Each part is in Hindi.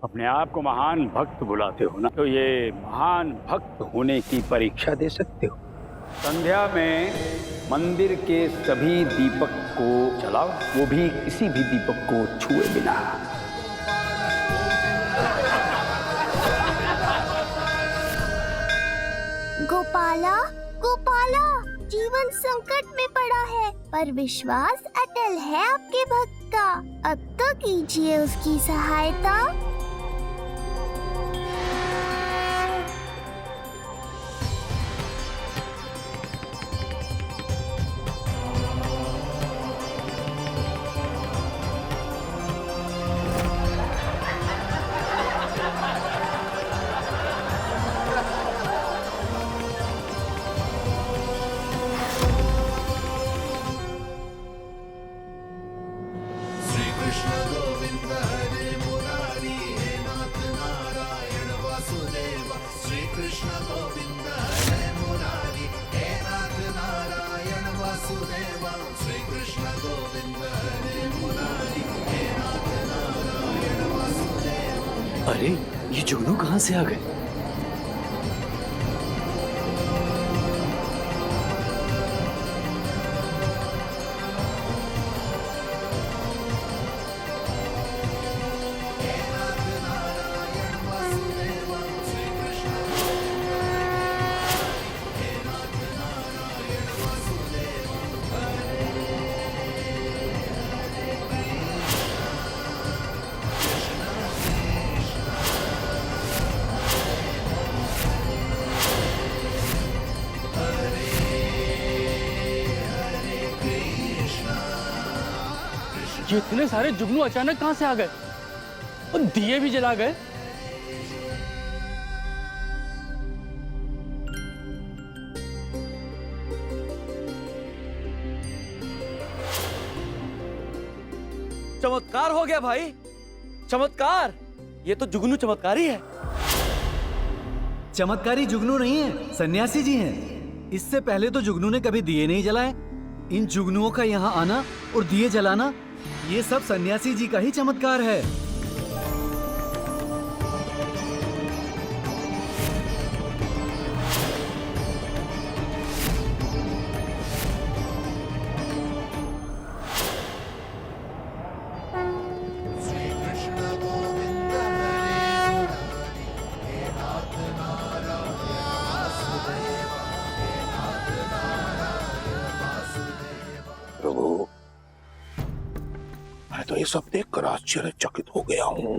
अपने आप को महान भक्त बुलाते हो ना, तो ये महान भक्त होने की परीक्षा दे सकते हो। संध्या में मंदिर के सभी दीपक को जलाओ, वो भी किसी भी दीपक को छुए बिना। गोपाला, गोपाला, जीवन संकट में पड़ा है, पर विश्वास अटल है आपके भक्त का। अब तो कीजिए उसकी सहायता। अरे ये जुगनू कहाँ से आ गए? ये इतने सारे जुगनू अचानक कहां से आ गए और दिए भी जला गए। चमत्कार हो गया भाई, चमत्कार। ये तो जुगनू चमत्कारी है। चमत्कारी जुगनू नहीं है, सन्यासी जी हैं। इससे पहले तो जुगनू ने कभी दिए नहीं जलाए। इन जुगनुओं का यहाँ आना और दिए जलाना, ये सब सन्यासी जी का ही चमत्कार है। प्रभु, मैं तो ये सब देखकर आश्चर्यचकित हो गया हूँ।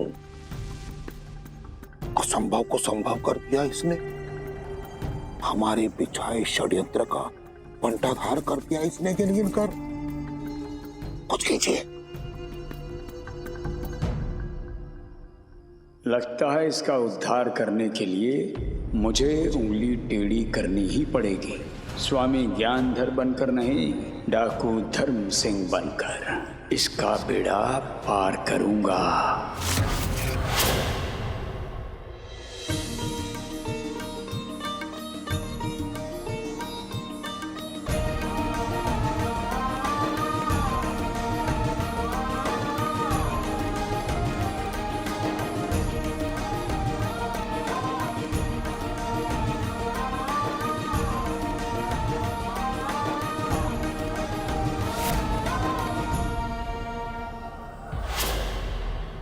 असंभव को संभव कर दिया इसने। हमारे बिछाए षड्यंत्र का पंटाधार कर दिया इसने गिन कर। कुछ कीजिए। लगता है इसका उद्धार करने के लिए मुझे उंगली टेढ़ी करनी ही पड़ेगी। स्वामी ज्ञानधर बनकर नहीं, डाकू धर्म सिंह बनकर इसका बेड़ा पार करूंगा।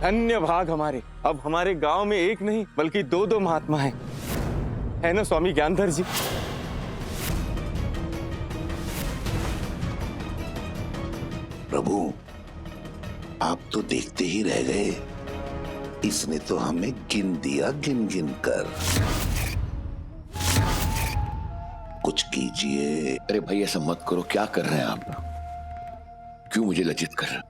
धन्य भाग हमारे। अब हमारे गांव में एक नहीं बल्कि दो महात्मा हैं, है ना स्वामी ज्ञानधर जी? प्रभु, आप तो देखते ही रह गए। इसने तो हमें गिन दिया गिन कर। कुछ कीजिए। अरे भाई ऐसा मत करो, क्या कर रहे हैं आप? क्यों मुझे लज्जित कर रहे?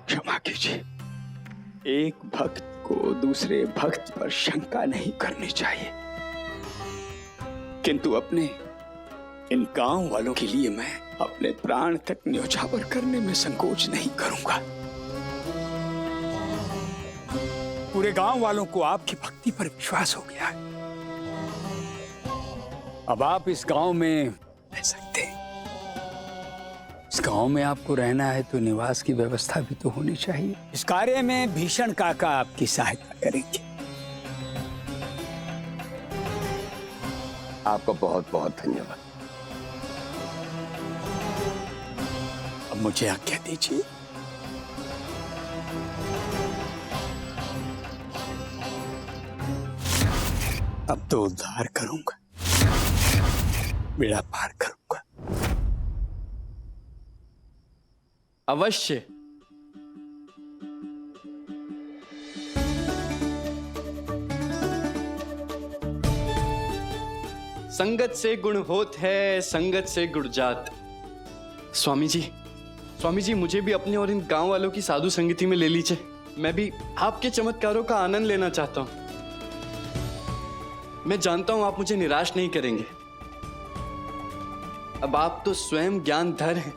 क्षमा कीजिए, एक भक्त को दूसरे भक्त पर शंका नहीं करनी चाहिए, किंतु अपने इन गांव वालों के लिए मैं अपने प्राण तक न्योछावर करने में संकोच नहीं करूंगा। पूरे गांव वालों को आपकी भक्ति पर विश्वास हो गया है। अब आप इस गांव में रह सकते हैं। इस गांव में आपको रहना है तो निवास की व्यवस्था भी तो होनी चाहिए। इस कार्य में भीषण काका आपकी सहायता करेंगे। आपका बहुत बहुत धन्यवाद। अब मुझे आज्ञा दीजिए। अब तो उद्धार करूंगा, बेड़ा पार करूंगा। अवश्य। संगत से गुण होत है, संगत से गुण जात। स्वामी जी मुझे भी अपने और इन गांव वालों की साधु संगति में ले लीजिए। मैं भी आपके चमत्कारों का आनंद लेना चाहता हूं। मैं जानता हूं आप मुझे निराश नहीं करेंगे। अब आप तो स्वयं ज्ञानधर हैं,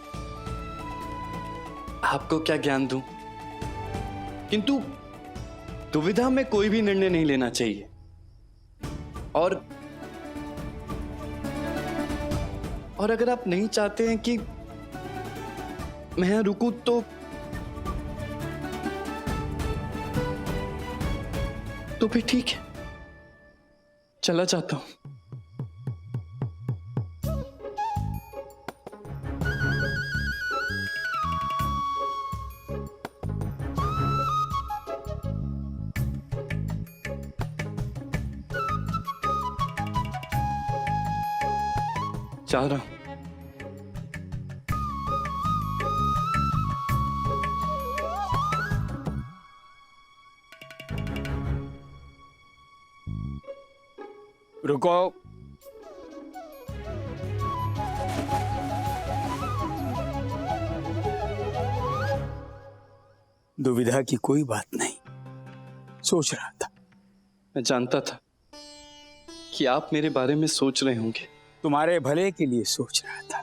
आपको क्या ज्ञान दूं? किंतु दुविधा में कोई भी निर्णय नहीं लेना चाहिए। और अगर आप नहीं चाहते हैं कि मैं यहां रुकूं तो फिर ठीक है, चला जाता हूं। जा रहा हूं। रुको। दुविधा की कोई बात नहीं, सोच रहा था। मैं जानता था कि आप मेरे बारे में सोच रहे होंगे। तुम्हारे भले के लिए सोच रहा था।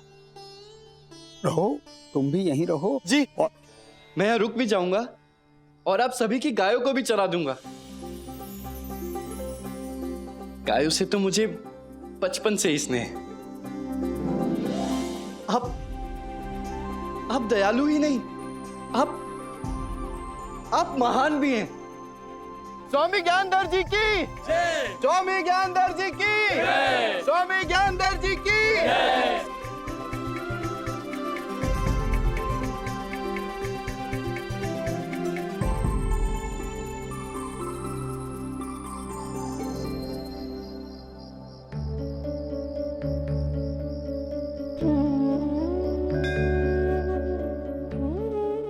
रहो, तुम भी यहीं रहो जी। और मैं यहाँ रुक भी जाऊंगा और आप सभी की गायों को भी चरा दूंगा। गायों से तो मुझे बचपन से ही स्नेह है। आप दयालु ही नहीं, आप महान भी हैं। स्वामी ज्ञानधर जी की जय। स्वामी ज्ञानधर जी की जय। स्वामी ज्ञानधर जी की जय।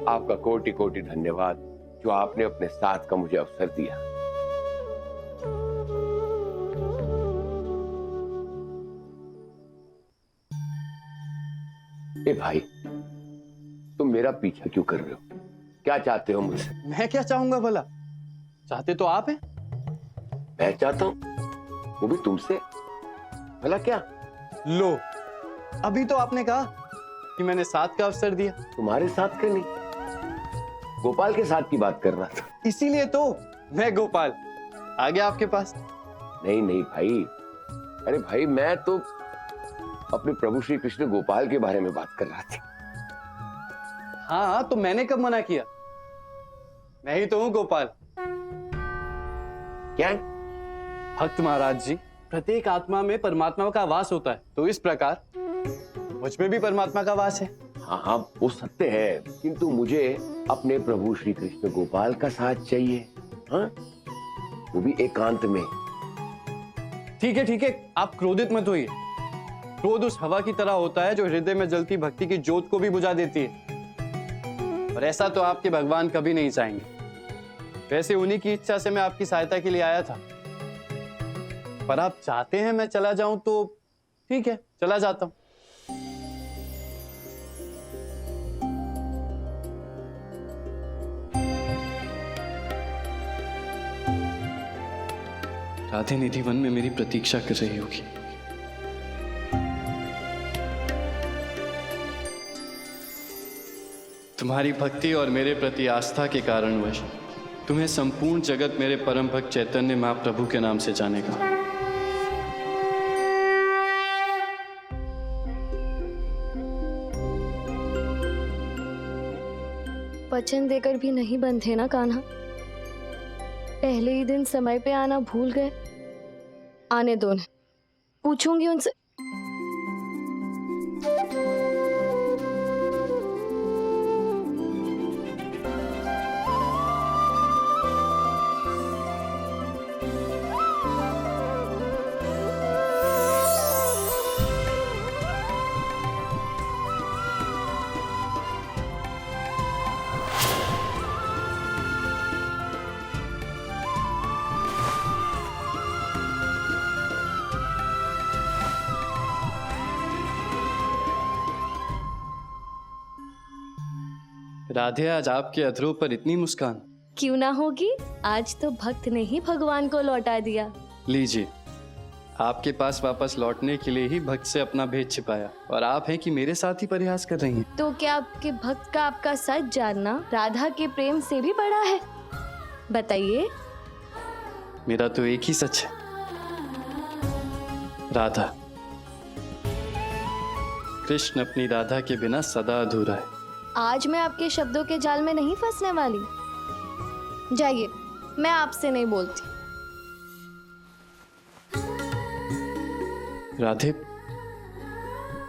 आपका कोटि कोटि धन्यवाद जो आपने अपने साथ का मुझे अवसर दिया। ए भाई, तुम मेरा पीछा क्यों कर रहे हो? क्या चाहते हो मुझसे? मैं क्या चाहूंगा भला? चाहते तो आप हैं। मैं चाहता हूं, वो भी तुमसे। भला क्या? लो, अभी तो आपने कहा कि मैंने साथ का अवसर दिया। तुम्हारे साथ का नहीं, गोपाल के साथ की बात कर रहा था। इसीलिए तो मैं गोपाल आ गया आपके पास। नहीं नहीं भाई, अरे भाई मैं तो अपने प्रभु श्री कृष्ण गोपाल के बारे में बात कर रहा था। हाँ, तो मैंने कब मना किया? मैं ही तो हूं गोपाल। क्या? भक्त महाराज जी, प्रत्येक आत्मा में परमात्मा का वास होता है, तो इस प्रकार मुझ में भी परमात्मा का वास है। हाँ हाँ, वो सत्य है, किंतु मुझे अपने प्रभु श्री कृष्ण गोपाल का साथ चाहिए। हाँ, वो भी एकांत में। ठीक है, आप क्रोधित मत होइए। क्रोध उस हवा की तरह होता है जो हृदय में जलती भक्ति की ज्योत को भी बुझा देती है, और ऐसा तो आपके भगवान कभी नहीं चाहेंगे। वैसे उन्हीं की इच्छा से मैं आपकी सहायता के लिए आया था, पर आप चाहते हैं मैं चला जाऊं तो ठीक है, चला जाता हूं। राधे निधि वन में मेरी प्रतीक्षा कर रही होगी। तुम्हारी भक्ति और मेरे प्रति आस्था के कारणवश तुम्हें संपूर्ण जगत मेरे परम भक्त चैतन्य महाप्रभु के नाम से जानेगा। वचन देकर भी नहीं बंधे ना कान्हा। पहले ही दिन समय पे आना भूल गए। आने दो ना, पूछूंगी उनसे। राधे, आज आपके अधरों पर इतनी मुस्कान। क्यों ना होगी, आज तो भक्त ने ही भगवान को लौटा दिया। लीजिए, आपके पास वापस लौटने के लिए ही भक्त से अपना भेद छिपाया, और आप हैं कि मेरे साथ ही परिहास कर रही हैं। तो क्या आपके भक्त का आपका सच जानना राधा के प्रेम से भी बड़ा है? बताइए। मेरा तो एक ही सच है, राधा। कृष्ण अपनी राधा के बिना सदा अधूरा है। आज मैं आपके शब्दों के जाल में नहीं फंसने वाली। जाइए, मैं आपसे नहीं बोलती। राधे,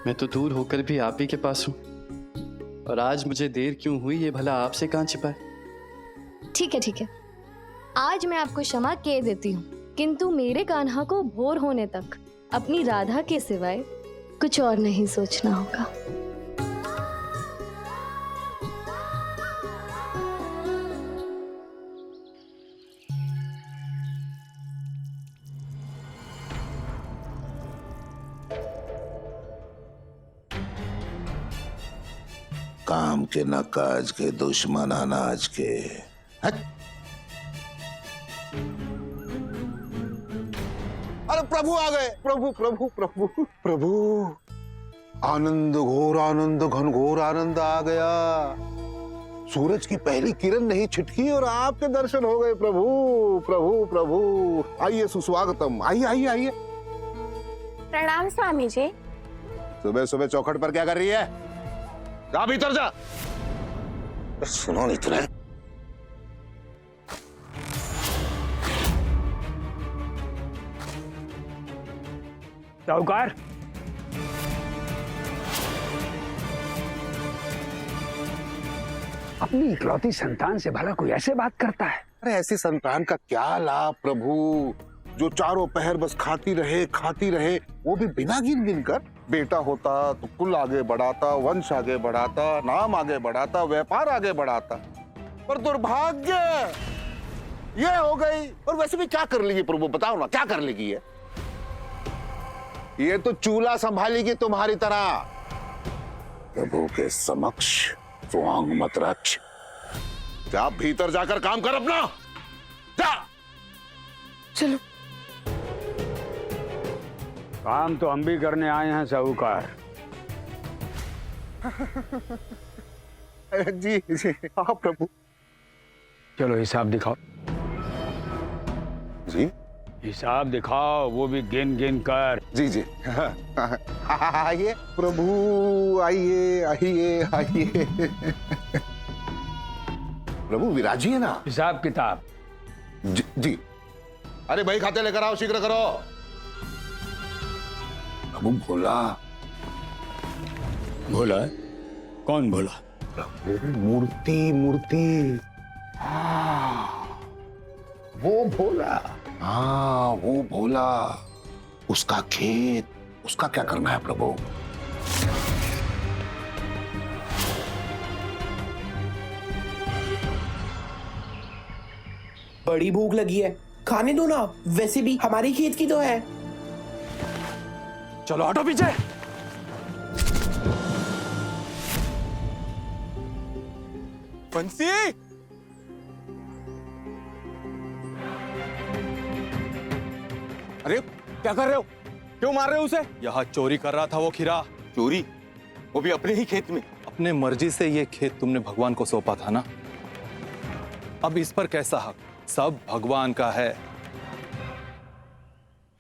मैं तो दूर होकर भी आप ही के पास हूं, और आज मुझे देर क्यों हुई ये भला आपसे कहां छिपाए? ठीक है, ठीक है, आज मैं आपको क्षमा कह देती हूँ, किंतु मेरे कान्हा को भोर होने तक अपनी राधा के सिवाय कुछ और नहीं सोचना होगा। काम के न काज के दुश्मन अनाज के। हट। अरे प्रभु आ गए, प्रभु प्रभु प्रभु प्रभु। आनंद, घोर आनंद, घनघोर आनंद आ गया। सूरज की पहली किरण नहीं छिटकी और आपके दर्शन हो गए प्रभु प्रभु प्रभु। आइए, सुस्वागतम। आइए आइए आइए। प्रणाम स्वामी जी। सुबह सुबह चौखट पर क्या कर रही है? जा भीतर जा। सुनो नहीं तुमने? साहूकार, अपनी इकलौती संतान से भला कोई ऐसे बात करता है? अरे ऐसी संतान का क्या लाभ प्रभु, जो चारों पहर बस खाती रहे, वो भी बिना गिन गिन कर। बेटा होता तो कुल आगे बढ़ाता, वंश आगे बढ़ाता, नाम आगे बढ़ाता, व्यापार आगे बढ़ाता, पर दुर्भाग्य ये हो गई। और वैसे भी क्या कर लेगी प्रभु, बताओ ना, क्या कर लेगी ये तो चूल्हा संभालेगी तुम्हारी तरह। प्रभु के समक्ष स्वांग मत रक्ष। जा भीतर जाकर काम कर अपना, जा। चलो। काम तो हम भी करने आए हैं साहूकार। जी जी हाँ प्रभु। चलो हिसाब दिखाओ। जी हिसाब दिखाओ, वो भी गिन गिन कर। जी जी। आइए प्रभु, आइए आइए आइए। प्रभु विराजिए ना। हिसाब किताब। जी। अरे भाई खाते लेकर आओ, शीघ्र करो। प्रभु भोला। भोला? कौन भोला? प्रभु मूर्ति। हाँ वो भोला। हाँ वो भोला। उसका खेत, उसका क्या करना है प्रभु? बड़ी भूख लगी है, खाने दो ना। वैसे भी हमारी खेत की तो है। चलो हटो पीछे। बंसी, अरे क्या कर रहे हो? क्यों मार रहे हो उसे? यहाँ चोरी कर रहा था वो खीरा। चोरी? वो भी अपने ही खेत में? अपने मर्जी से ये खेत तुमने भगवान को सौंपा था ना, अब इस पर कैसा हक? सब भगवान का है।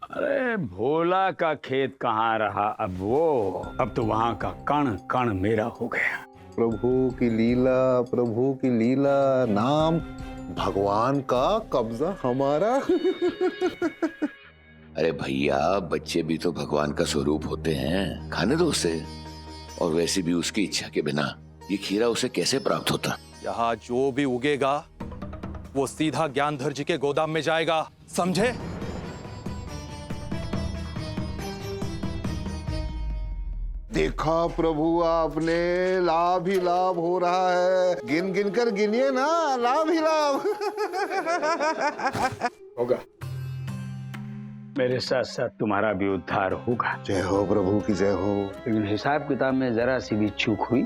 अरे भोला का खेत कहाँ रहा अब वो? अब तो वहां का कण कण मेरा हो गया। प्रभु की लीला, प्रभु की लीला। नाम भगवान का, कब्जा हमारा। अरे भैया, बच्चे भी तो भगवान का स्वरूप होते हैं, खाने दो उसे। और वैसे भी उसकी इच्छा के बिना ये खीरा उसे कैसे प्राप्त होता? यहाँ जो भी उगेगा वो सीधा ज्ञानधर जी के गोदाम में जाएगा, समझे? देखा प्रभु आपने, लाभ ही लाभ हो रहा है। गिन गिन कर गिनिए ना, लाभ ही लाभ। होगा, मेरे साथ साथ तुम्हारा भी उद्धार होगा। जय हो प्रभु की जय हो। लेकिन हिसाब किताब में जरा सी भी चूक हुई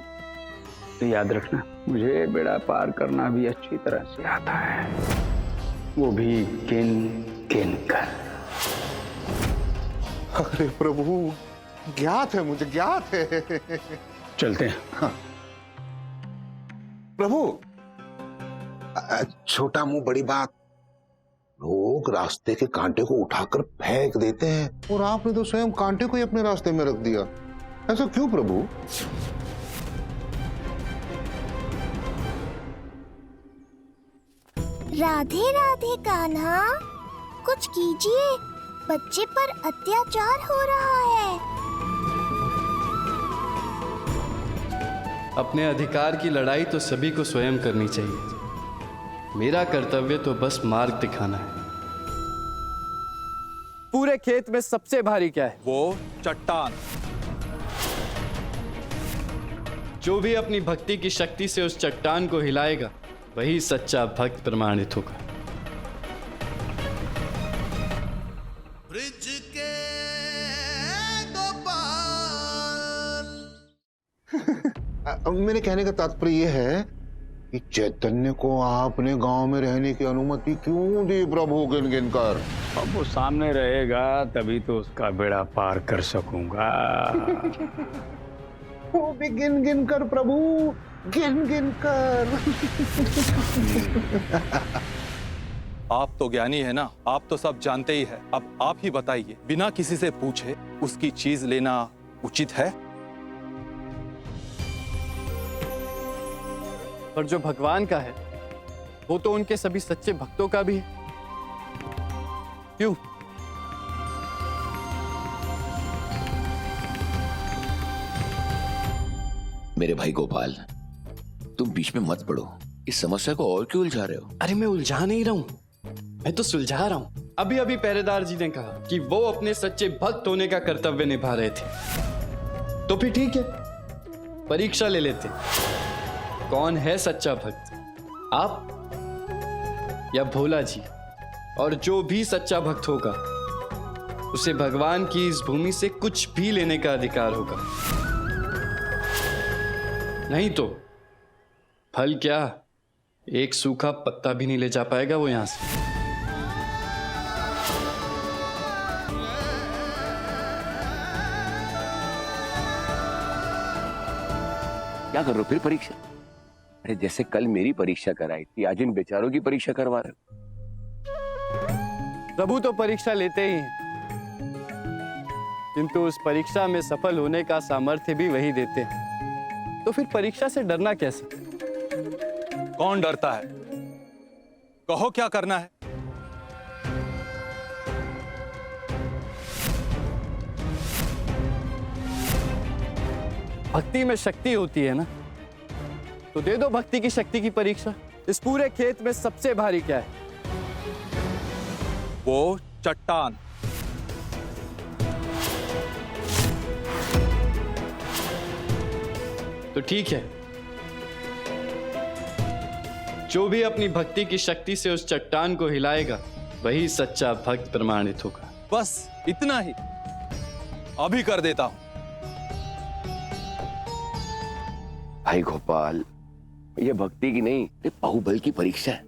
तो याद रखना, मुझे बेड़ा पार करना भी अच्छी तरह से आता है, वो भी गिन गिन कर। अरे प्रभु, ज्ञात है, मुझे ज्ञात है। चलते हैं। हाँ। प्रभु, छोटा मुंह बड़ी बात। लोग रास्ते के कांटे को उठाकर फेंक देते हैं, और आपने तो स्वयं कांटे को ही अपने रास्ते में रख दिया। ऐसा क्यों प्रभु? राधे राधे कान्हा, कुछ कीजिए, बच्चे पर अत्याचार हो रहा है। अपने अधिकार की लड़ाई तो सभी को स्वयं करनी चाहिए। मेरा कर्तव्य तो बस मार्ग दिखाना है। पूरे खेत में सबसे भारी क्या है? वो चट्टान। जो भी अपनी भक्ति की शक्ति से उस चट्टान को हिलाएगा, वही सच्चा भक्त प्रमाणित होगा। मेरे कहने का तात्पर्य यह है कि चैतन्य को आपने गांव में रहने की अनुमति क्यों दी प्रभु, गिन गिन कर? अब वो सामने रहेगा तभी तो उसका बेड़ा पार कर सकूंगा। वो भी गिन गिन कर प्रभु, गिन गिन कर। आप तो ज्ञानी है ना, आप तो सब जानते ही है। अब आप ही बताइए, बिना किसी से पूछे उसकी चीज लेना उचित है? पर जो भगवान का है वो तो उनके सभी सच्चे भक्तों का भी है। क्यों? मेरे भाई गोपाल, तुम बीच में मत पड़ो। इस समस्या को और क्यों उलझा रहे हो? अरे मैं उलझा नहीं रहा हूं, मैं तो सुलझा रहा हूं। अभी अभी पहरेदार जी ने कहा कि वो अपने सच्चे भक्त होने का कर्तव्य निभा रहे थे, तो फिर ठीक है, परीक्षा ले लेते। कौन है सच्चा भक्त, आप या भोला जी? और जो भी सच्चा भक्त होगा उसे भगवान की इस भूमि से कुछ भी लेने का अधिकार होगा। नहीं तो फल क्या, एक सूखा पत्ता भी नहीं ले जा पाएगा वो यहां से। क्या कर रहे हो फिर? परीक्षा? अरे जैसे कल मेरी परीक्षा कराई थी, आज इन बेचारों की परीक्षा करवा रहे हो। प्रभु तो परीक्षा लेते ही हैं, किंतु उस परीक्षा में सफल होने का सामर्थ्य भी वही देते हैं। तो फिर परीक्षा से डरना कैसे? कौन डरता है? कहो क्या करना है? भक्ति में शक्ति होती है ना, तो दे दो भक्ति की शक्ति की परीक्षा। इस पूरे खेत में सबसे भारी क्या है? वो चट्टान। तो ठीक है, जो भी अपनी भक्ति की शक्ति से उस चट्टान को हिलाएगा, वही सच्चा भक्त प्रमाणित होगा। बस इतना ही, अभी कर देता हूं। भाई गोपाल, ये भक्ति की नहीं, ये बाहुबल की परीक्षा है।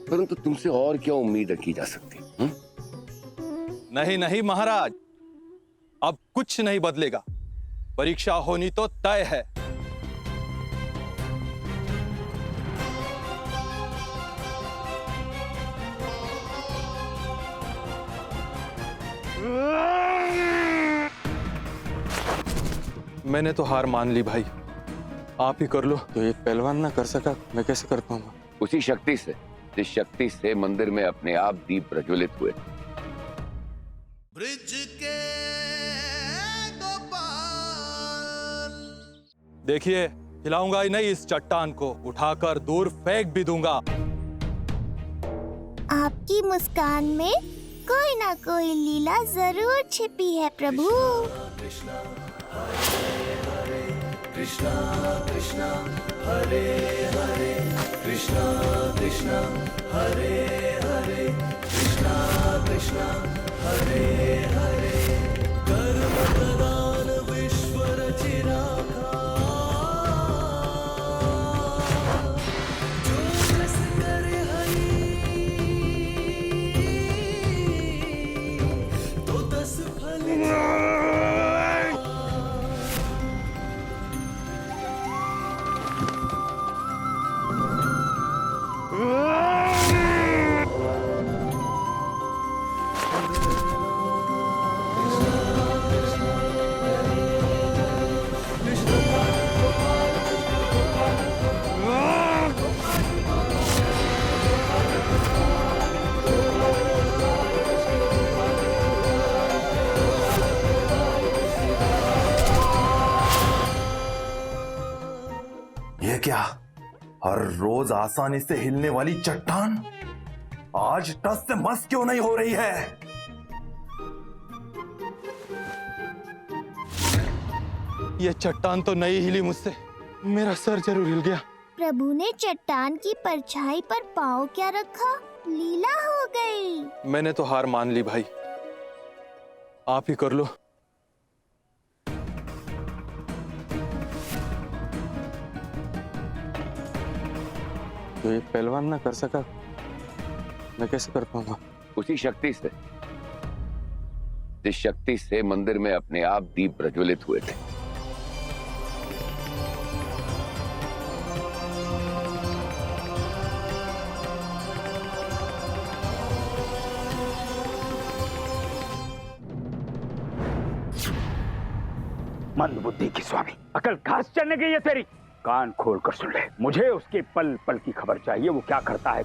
परंतु तुमसे और क्या उम्मीद रखी जा सकती? नहीं नहीं महाराज, अब कुछ नहीं बदलेगा। परीक्षा होनी तो तय है। मैंने तो हार मान ली भाई। आप ही कर लो। तो एक पहलवान ना कर सका, मैं कैसे कर पाऊंगा? उसी शक्ति से, जिस शक्ति से मंदिर में अपने आप दीप प्रज्वलित हुए। देखिए, हिलाऊंगा ही नहीं इस चट्टान को, उठाकर दूर फेंक भी दूंगा। आपकी मुस्कान में कोई ना कोई लीला जरूर छिपी है प्रभु। ये क्या, हर रोज आसानी से हिलने वाली चट्टान आज टस से मस क्यों नहीं हो रही है? ये चट्टान तो नहीं हिली मुझसे, मेरा सर जरूर हिल गया। प्रभु ने चट्टान की परछाई पर पाँव क्या रखा, लीला हो गई। मैंने तो हार मान ली भाई, आप ही कर लो। तो एक पहलवान ना कर सका, मैं कैसे कर पाऊंगा? उसी शक्ति से, जिस शक्ति से मंदिर में अपने आप दीप प्रज्वलित हुए थे। मंदबुद्धि की स्वामी, अकल घास चढ़ने गई है तेरी। कान खोल कर सुन ले, मुझे उसके पल पल की खबर चाहिए, वो क्या करता है।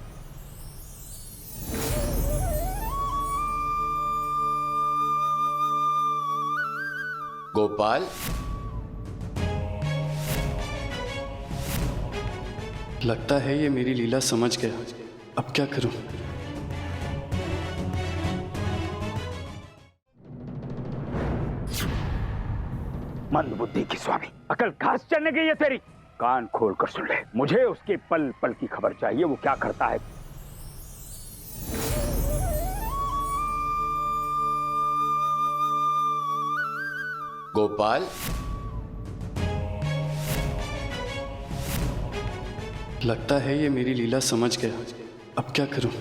गोपाल, लगता है ये मेरी लीला समझ गया। अब क्या करूं? मंदबुद्धि की स्वामी, अकल घास चढ़ने गई है तेरी। कान खोल कर सुन ले, मुझे उसके पल पल की खबर चाहिए, वो क्या करता है। गोपाल, लगता है ये मेरी लीला समझ गया। अब क्या करूं?